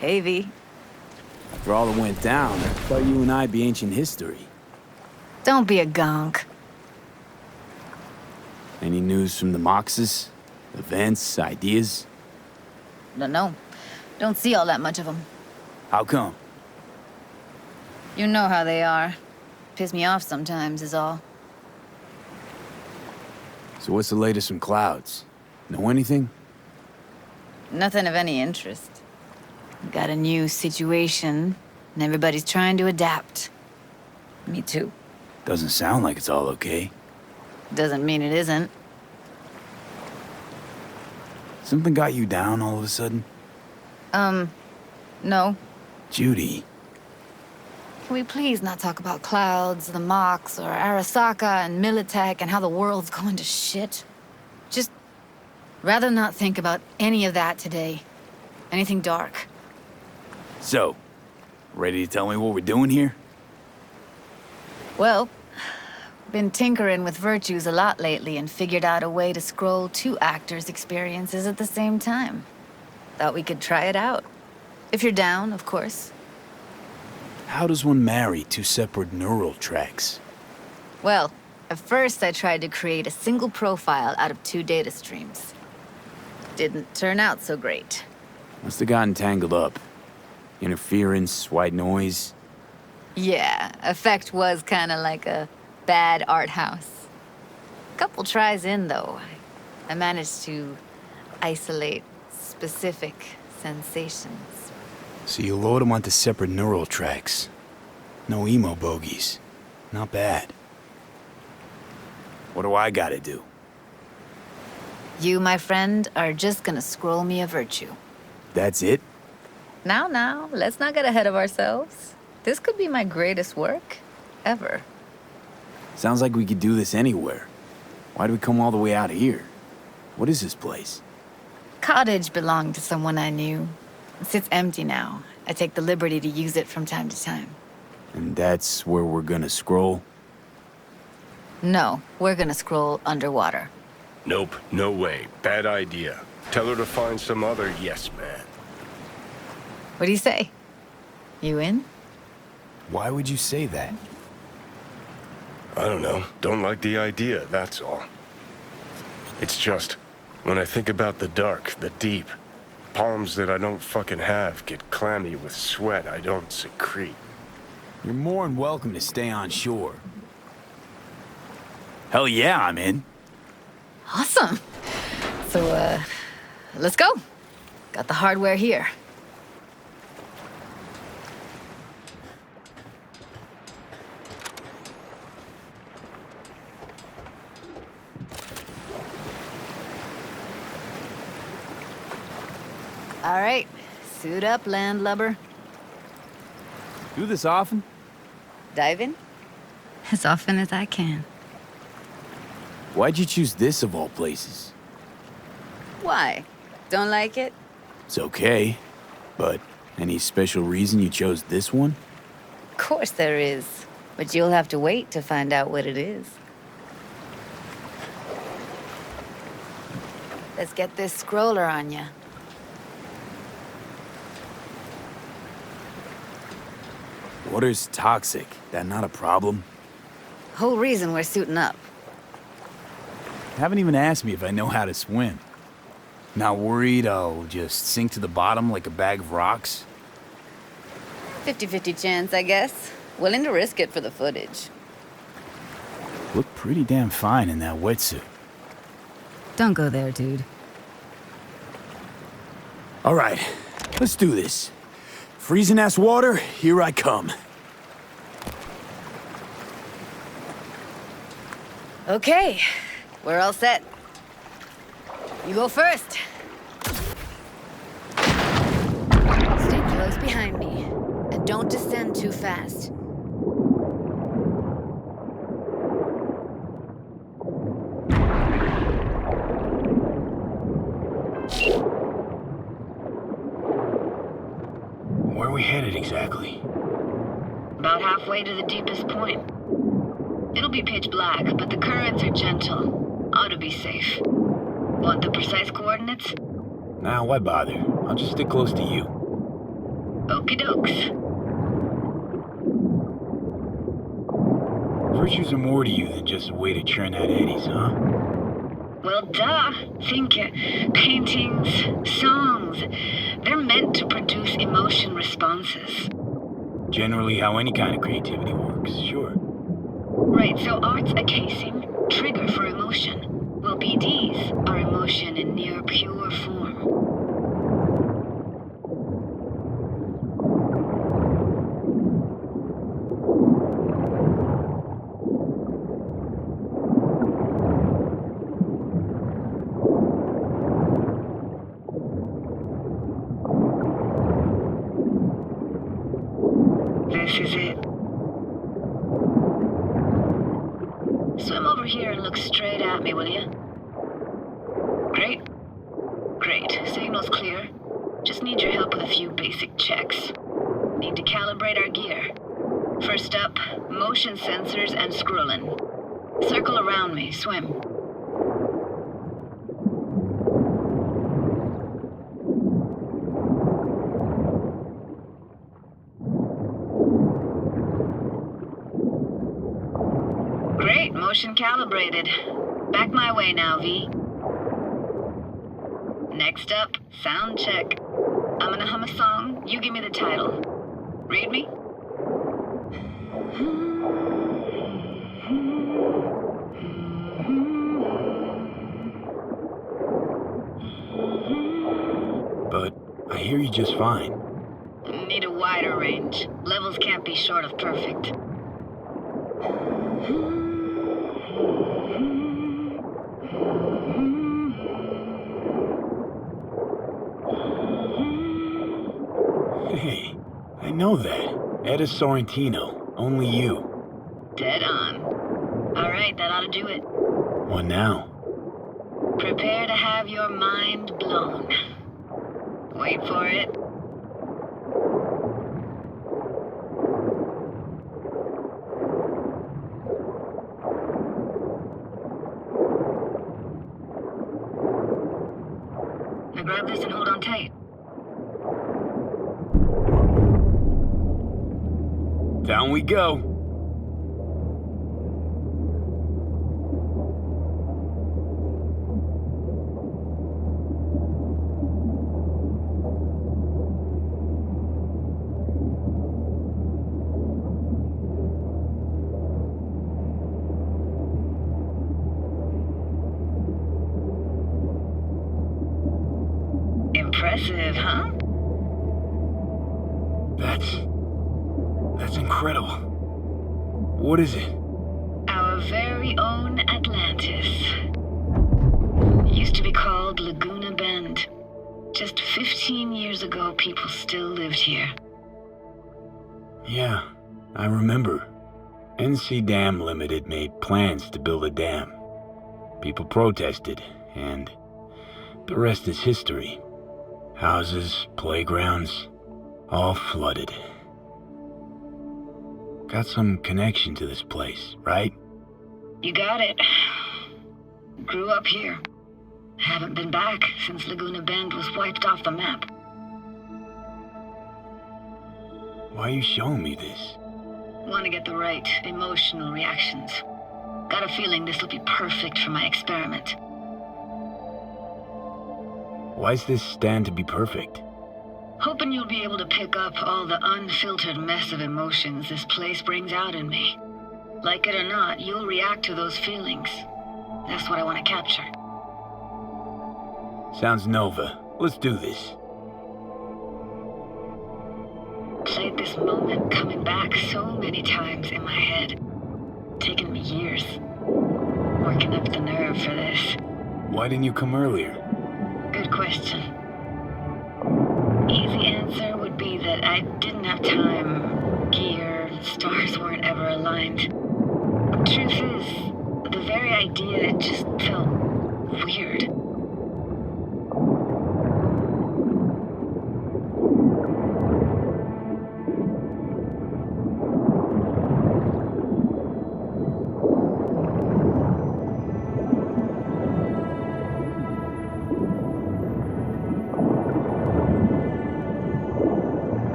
Hey, V. After all that went down, I thought you and I'd be ancient history. Don't be a gonk. Any news from the Moxes? Events, ideas? No. Don't see all that much of them. How come? You know how they are. Piss me off sometimes is all. So what's the latest from Clouds? Know anything? Nothing of any interest. Got a new situation, and everybody's trying to adapt. Me too. Doesn't sound like it's all okay. Doesn't mean it isn't. Something got you down all of a sudden? No. Judy. Can we please not talk about Clouds, the Mox, or Arasaka and Militech and how the world's going to shit? Just rather not think about any of that today. Anything dark. So, ready to tell me what we're doing here? Well, been tinkering with virtues a lot lately and figured out a way to scroll two actors' experiences at the same time. Thought we could try it out. If you're down, of course. How does one marry two separate neural tracks? Well, at first I tried to create a single profile out of two data streams. Didn't turn out so great. Must have gotten tangled up. Interference, white noise. Yeah, effect was kinda like a bad art house. Couple tries in, though, I managed to isolate specific sensations. So you load them onto separate neural tracks. No emo bogeys. Not bad. What do I gotta do? You, my friend, are just gonna scroll me a virtue. That's it? Now, let's not get ahead of ourselves. This could be my greatest work ever. Sounds like we could do this anywhere. Why'd we come all the way out here? What is this place? Cottage belonged to someone I knew. It sits empty now. I take the liberty to use it from time to time. And that's where we're gonna scroll? No, we're gonna scroll underwater. Nope, no way. Bad idea. Tell her to find some other yes man. What do you say? You in? Why would you say that? I don't know. Don't like the idea, that's all. It's just, when I think about the dark, the deep, palms that I don't fucking have get clammy with sweat I don't secrete. You're more than welcome to stay on shore. Hell yeah, I'm in. Awesome. So, let's go. Got the hardware here. All right, suit up, landlubber. Do this often? Dive in? As often as I can. Why'd you choose this of all places? Why? Don't like it? It's okay, but any special reason you chose this one? Of course there is, but you'll have to wait to find out what it is. Let's get this scroller on ya. Water's toxic. That not a problem? Whole reason we're suiting up. Haven't even asked me if I know how to swim. Not worried I'll just sink to the bottom like a bag of rocks? 50-50 chance, I guess. Willing to risk it for the footage. Look pretty damn fine in that wetsuit. Don't go there, dude. All right, let's do this. Freezing-ass water, here I come. Okay, we're all set. You go first. Stay close behind me, and don't descend too fast. Where are we headed exactly? About halfway to the deepest point. It'll be pitch black, but the currents are gentle. Ought to be safe. Want the precise coordinates? Nah, why bother? I'll just stick close to you. Okie dokes. Virtues are more to you than just a way to churn out eddies, huh? Well, duh. Think paintings, songs. They're meant to produce emotion responses. Generally how any kind of creativity works, sure. Right, so art's a casing, trigger for emotion. Well, BDs are emotion in near pure form. This is it. Swim over here and look straight at me, will you? Great. Great. Signal's clear. Just need your help with a few basic checks. Need to calibrate our gear. First up, motion sensors and scrolling. Circle around me. Swim. Great. Motion calibrated. Back my way now, V. Next up, sound check. I'm gonna hum a song. You give me the title. Read me? But I hear you just fine. Need a wider range. Levels can't be short of perfect. Hey, I know that. Etta Sorrentino. Only you. Dead on. All right, that ought to do it. What now? Prepare to have your mind blown. Wait for it. Now grab this and hold on tight. Down we go. Impressive, huh? That's incredible. What is it? Our very own Atlantis. Used to be called Laguna Bend. Just 15 years ago, people still lived here. Yeah, I remember. NC Dam Limited made plans to build a dam. People protested, and the rest is history. Houses, playgrounds, all flooded. Got some connection to this place, right? You got it. Grew up here. Haven't been back since Laguna Bend was wiped off the map. Why are you showing me this? Want to get the right emotional reactions. Got a feeling this will be perfect for my experiment. Why's this stand to be perfect? Hoping you'll be able to pick up all the unfiltered mess of emotions this place brings out in me. Like it or not, you'll react to those feelings. That's what I want to capture. Sounds Nova. Let's do this. Played this moment coming back so many times in my head. Taken me years. Working up the nerve for this. Why didn't you come earlier? Good question. Easy answer would be that I didn't have time. Gear, stars weren't ever aligned. Truth is, the very idea just felt weird.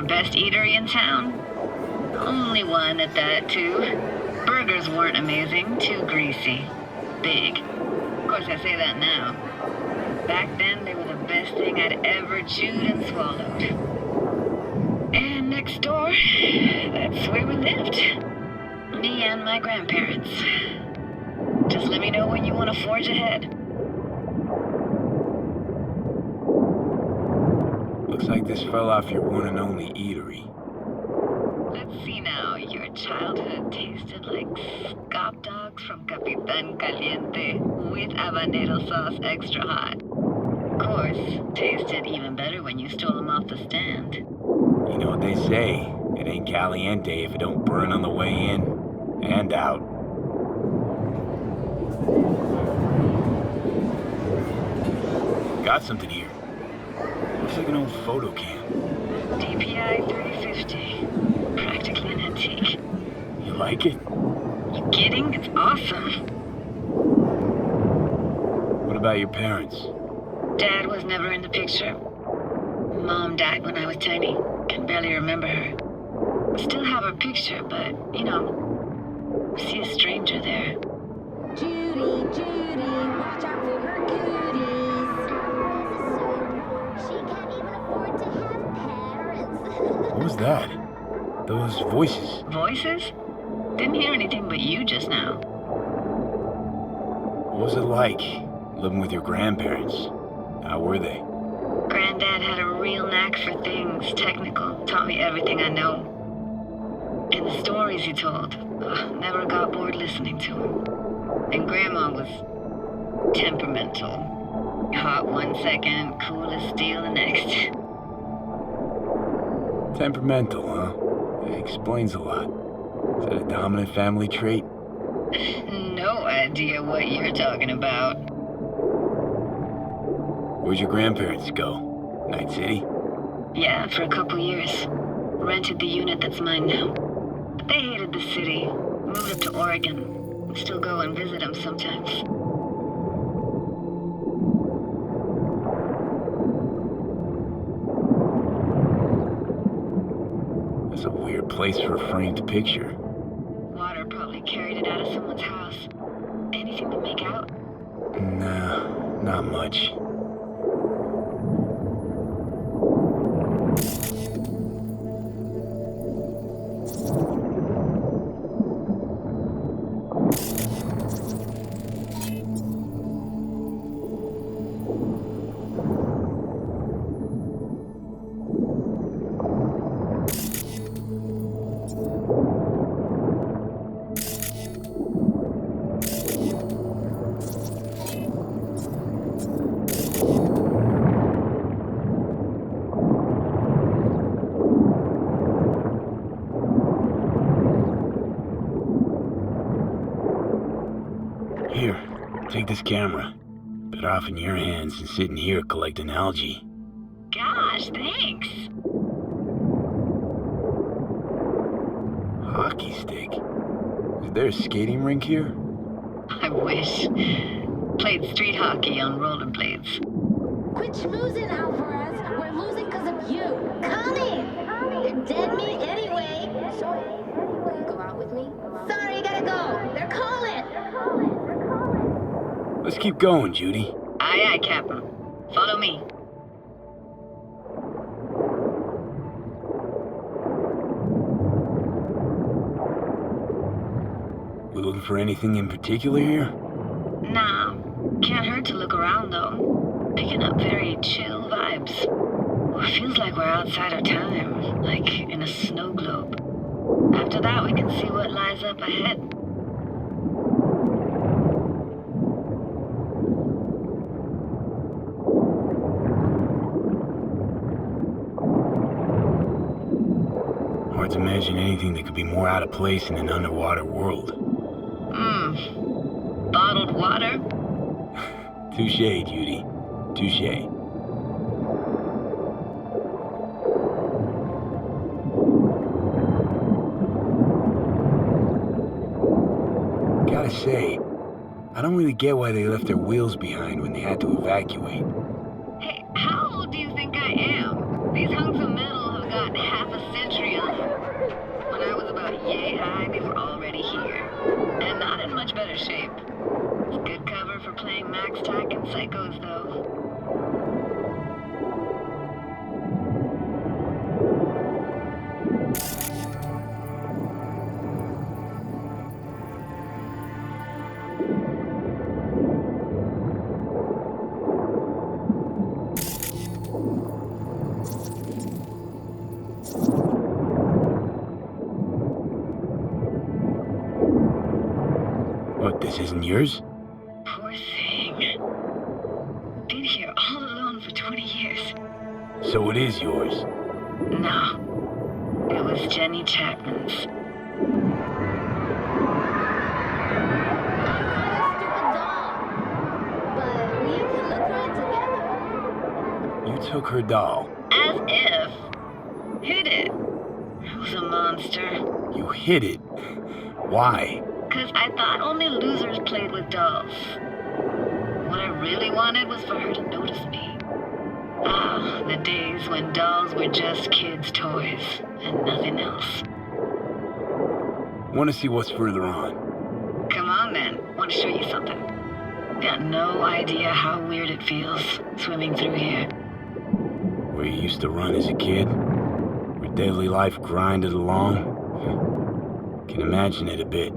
our best eatery in town? Only one at that, too. Burgers weren't amazing, too greasy. Big. Of course, I say that now. Back then, they were the best thing I'd ever chewed and swallowed. And next door, that's where we lived. Me and my grandparents. Just let me know when you want to forge ahead. Looks like this fell off your one and only eatery. Let's see now. Your childhood tasted like scop dogs from Capitan Caliente with habanero sauce extra hot. Of course, tasted even better when you stole them off the stand. You know what they say, it ain't caliente if it don't burn on the way in and out. Got something here. Looks like an old photo cam. DPI 350. Practically an antique. You like it? You kidding? It's awesome. What about your parents? Dad was never in the picture. Mom died when I was tiny. Can barely remember her. Still have her picture, but, you know, see a stranger there. Judy, watch out for her cooties. She can't even afford to have parents. What was that? Those voices. Voices? Didn't hear anything but you just now. What was it like, living with your grandparents? How were they? Granddad had a real knack for things technical, taught me everything I know. And the stories he told, never got bored listening to him. And Grandma was temperamental. Hot one second, cool as steel the next. Temperamental, huh? That explains a lot. Is that a dominant family trait? No idea what you're talking about. Where'd your grandparents go? Night City? Yeah, for a couple years. Rented the unit that's mine now. But they hated the city. Moved up to Oregon. Still go and visit them sometimes. That's a weird place for a framed picture. Water probably carried it out of someone's house. Anything to make out? Nah, not much. Here, take this camera. Better off in your hands than sitting here collecting algae. Gosh, thanks. Hockey stick? Is there a skating rink here? I wish. Played street hockey on rollerblades. Quit schmoozing, Alvarez. We're losing because of you. Come in. You're dead meat anyway. Will you go out with me? Sorry, you gotta go. They're calling. Let's keep going, Judy. Aye, aye, Captain. Follow me. We looking for anything in particular here? Nah, can't hurt to look around though. Picking up very chill vibes. Feels like we're outside our time, like in a snow globe. After that, we can see what lies up ahead. Hard to imagine anything that could be more out of place in an underwater world. Bottled water? Touché, Judy. Touché. Gotta say, I don't really get why they left their wheels behind when they had to evacuate. Hey, how old do you think I am? These hunks of metal have got half a shape. It's good cover for playing Max Tack and Psychos, though. What, this isn't yours? Poor thing. Been here all alone for 20 years. So it is yours. No. It was Jenny Chapman's. I had a stupid doll, but we can look for it together. You took her doll. As if. Hid it. I was a monster. You hid it. Why? 'Cause I thought only losers played with dolls. What I really wanted was for her to notice me. Ah, the days when dolls were just kids' toys and nothing else. Want to see what's further on? Come on then, want to show you something. Got no idea how weird it feels swimming through here. Where you used to run as a kid? Where daily life grinded along? Can imagine it a bit.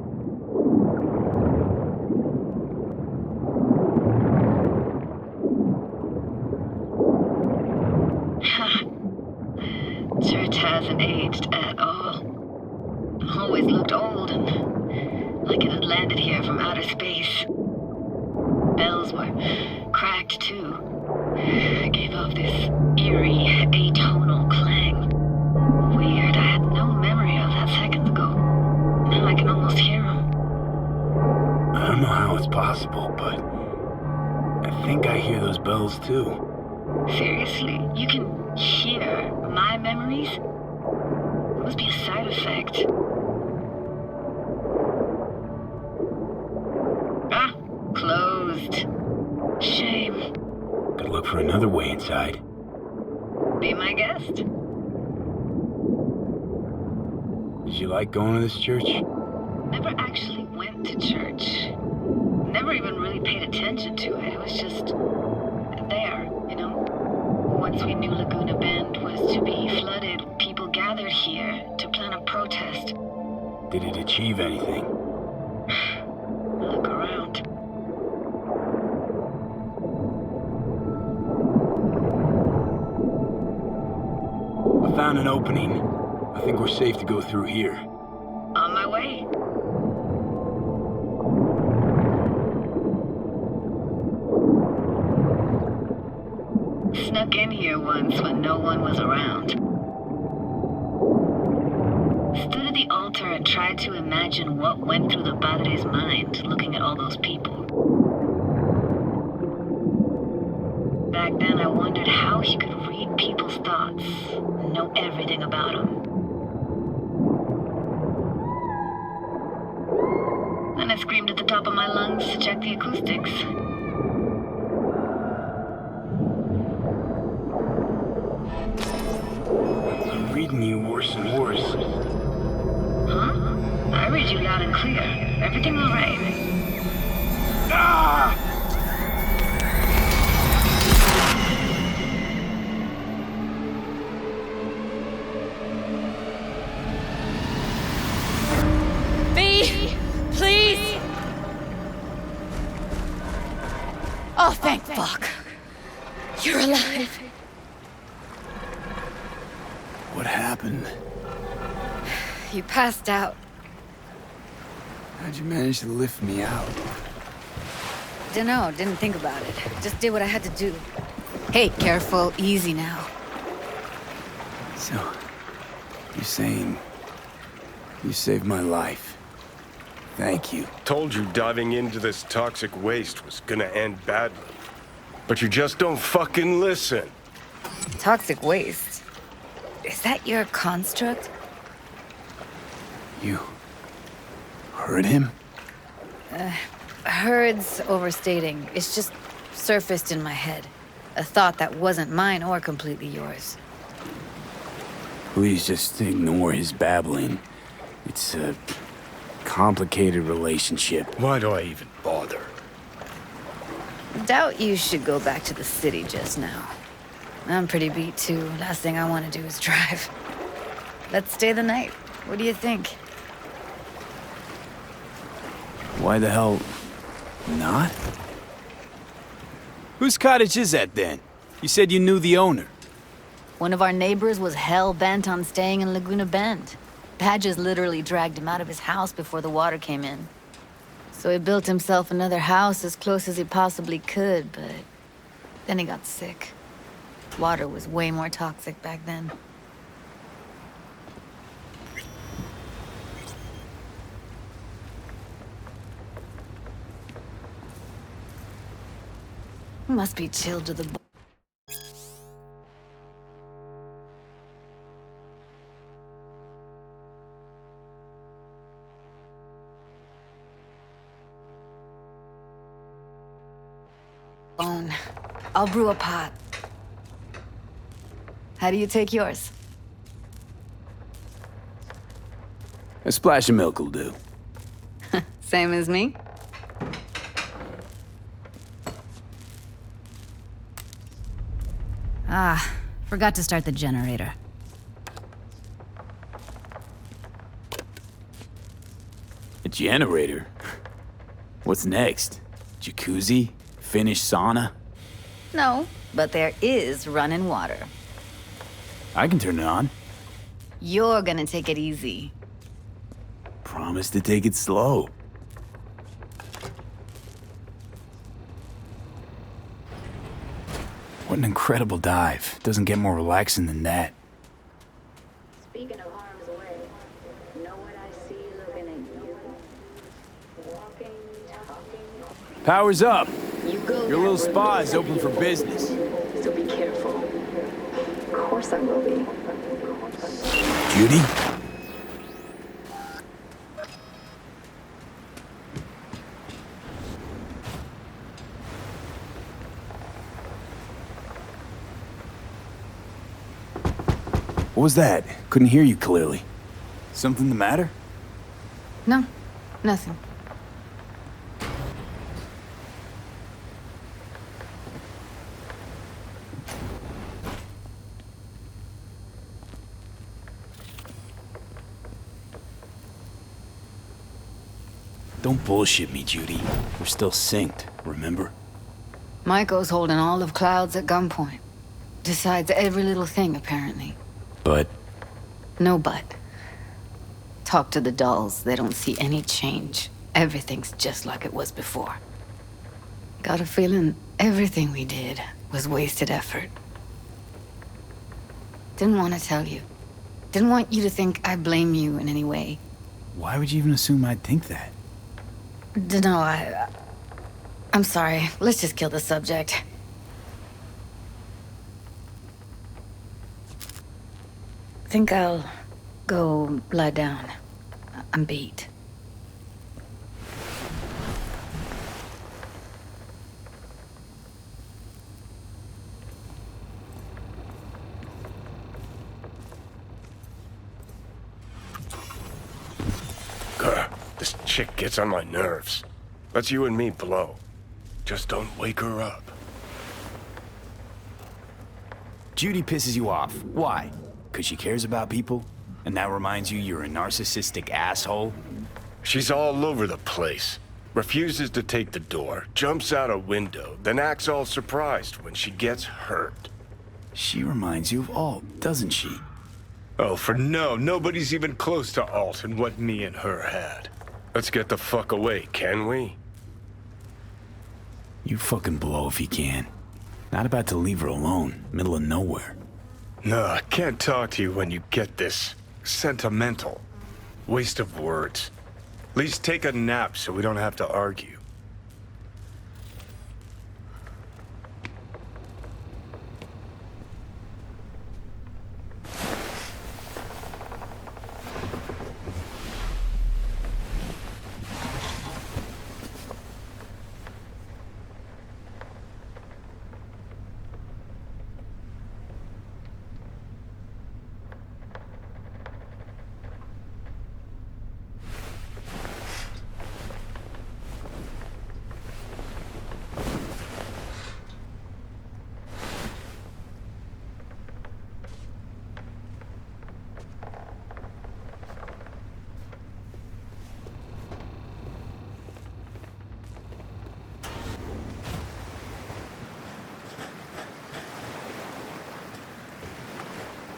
Church hasn't aged at all. Always looked old and like it had landed here from outer space. Bells were cracked too. It gave off this eerie, atonal clang. Weird, I had no memory of that seconds ago. Now I can almost hear them. I don't know how it's possible, but I think I hear those bells too. Seriously, you can hear my memories? It must be a side effect. Ah, closed. Shame. Could look for another way inside. Be my guest. Did you like going to this church? Never actually went to church. Never even really paid attention to it. It was just there, you know? Once we knew Laguna Bend was to be flooded, people gathered here to plan a protest. Did it achieve anything? Look around. I found an opening. I think we're safe to go through here. On my way. Snuck in here once when no one was around. Stood at the altar and tried to imagine what went through the padre's mind looking at all those people. Back then I wondered how he could read people's thoughts and know everything about them. Then I screamed at the top of my lungs to check the acoustics. I'm reading you worse and worse. Huh? I read you loud and clear. Everything all right? Ah! V! Please! Oh, thank fuck. You're alive. What happened? You passed out. How'd you manage to lift me out? Dunno, didn't think about it. Just did what I had to do. Hey, careful, easy now. So, you're saying you saved my life. Thank you. Told you diving into this toxic waste was gonna end badly. But you just don't fucking listen. Toxic waste. Is that your construct? You heard him? Heard's overstating. It's just surfaced in my head. A thought that wasn't mine or completely yours. Please just ignore his babbling. It's a complicated relationship. Why do I even bother? Doubt you should go back to the city just now. I'm pretty beat too. Last thing I want to do is drive. Let's stay the night. What do you think? Why the hell not? Whose cottage is that then? You said you knew the owner. One of our neighbors was hell-bent on staying in Laguna Bend. Badges literally dragged him out of his house before the water came in. So he built himself another house as close as he possibly could, but then he got sick. Water was way more toxic back then. He must be chilled to the bone. I'll brew a pot. How do you take yours? A splash of milk will do. Same as me? Ah, forgot to start the generator. A generator? What's next? Jacuzzi? Finnish sauna? No, but there is running water. I can turn it on. You're gonna take it easy. Promise to take it slow. What an incredible dive. Doesn't get more relaxing than that. Speaking of harm's way, know what I see looking at you? Walking, talking. Power's up. You go Your little spa is open for business. So be careful. Of course I will be. Judy? What was that? Couldn't hear you clearly. Something the matter? No, nothing. Don't bullshit me, Judy. We're still synced, remember? Maiko's holding all of Clouds at gunpoint. Decides every little thing, apparently. But No but. Talk to the dolls, they don't see any change. Everything's just like it was before. Got a feeling everything we did was wasted effort. Didn't want to tell you. Didn't want you to think I blame you in any way. why would you even assume I'd think that? Dunno, I'm sorry. Let's just kill the subject. Think I'll go lie down. I'm beat. Grr, this chick gets on my nerves. Let's you and me blow. Just don't wake her up. Judy pisses you off. Why? Because she cares about people? And that reminds you you're a narcissistic asshole? She's all over the place. Refuses to take the door, jumps out a window, then acts all surprised when she gets hurt. She reminds you of Alt, doesn't she? Oh, for no, nobody's even close to Alt and what me and her had. Let's get the fuck away, can we? You fucking blow if you can. Not about to leave her alone, middle of nowhere. No, I can't talk to you when you get this sentimental. Waste of words. At least take a nap so we don't have to argue.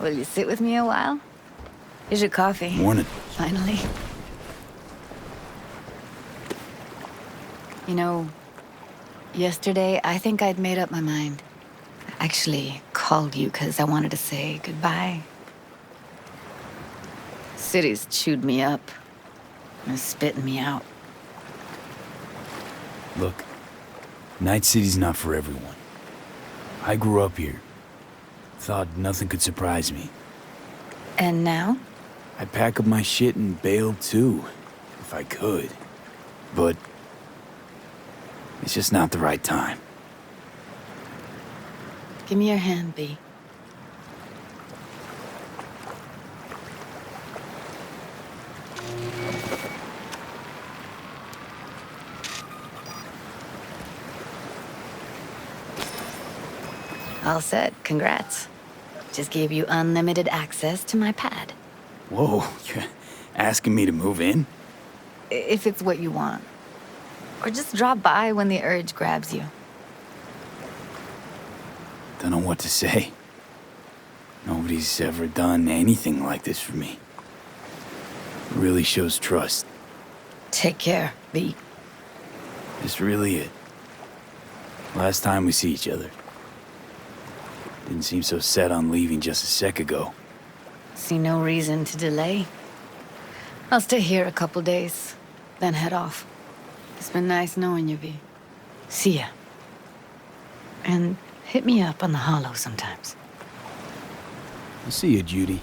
Will you sit with me a while? Here's your coffee. Morning. Finally. You know, yesterday I think I'd made up my mind. I actually called you because I wanted to say goodbye. City's chewed me up. And spitting me out. Look, Night City's not for everyone. I grew up here. Thought nothing could surprise me. And now? I'd pack up my shit and bail too, if I could. But it's just not the right time. Give me your hand, B. All set. Congrats. Just gave you unlimited access to my pad. Whoa, you're asking me to move in? If it's what you want. Or just drop by when the urge grabs you. Don't know what to say. Nobody's ever done anything like this for me. It really shows trust. Take care, B. It's really it. Last time we see each other. Didn't seem so set on leaving just a sec ago. See no reason to delay. I'll stay here a couple days, then head off. It's been nice knowing you, V. See ya. And hit me up on the holo sometimes. I'll see you, Judy.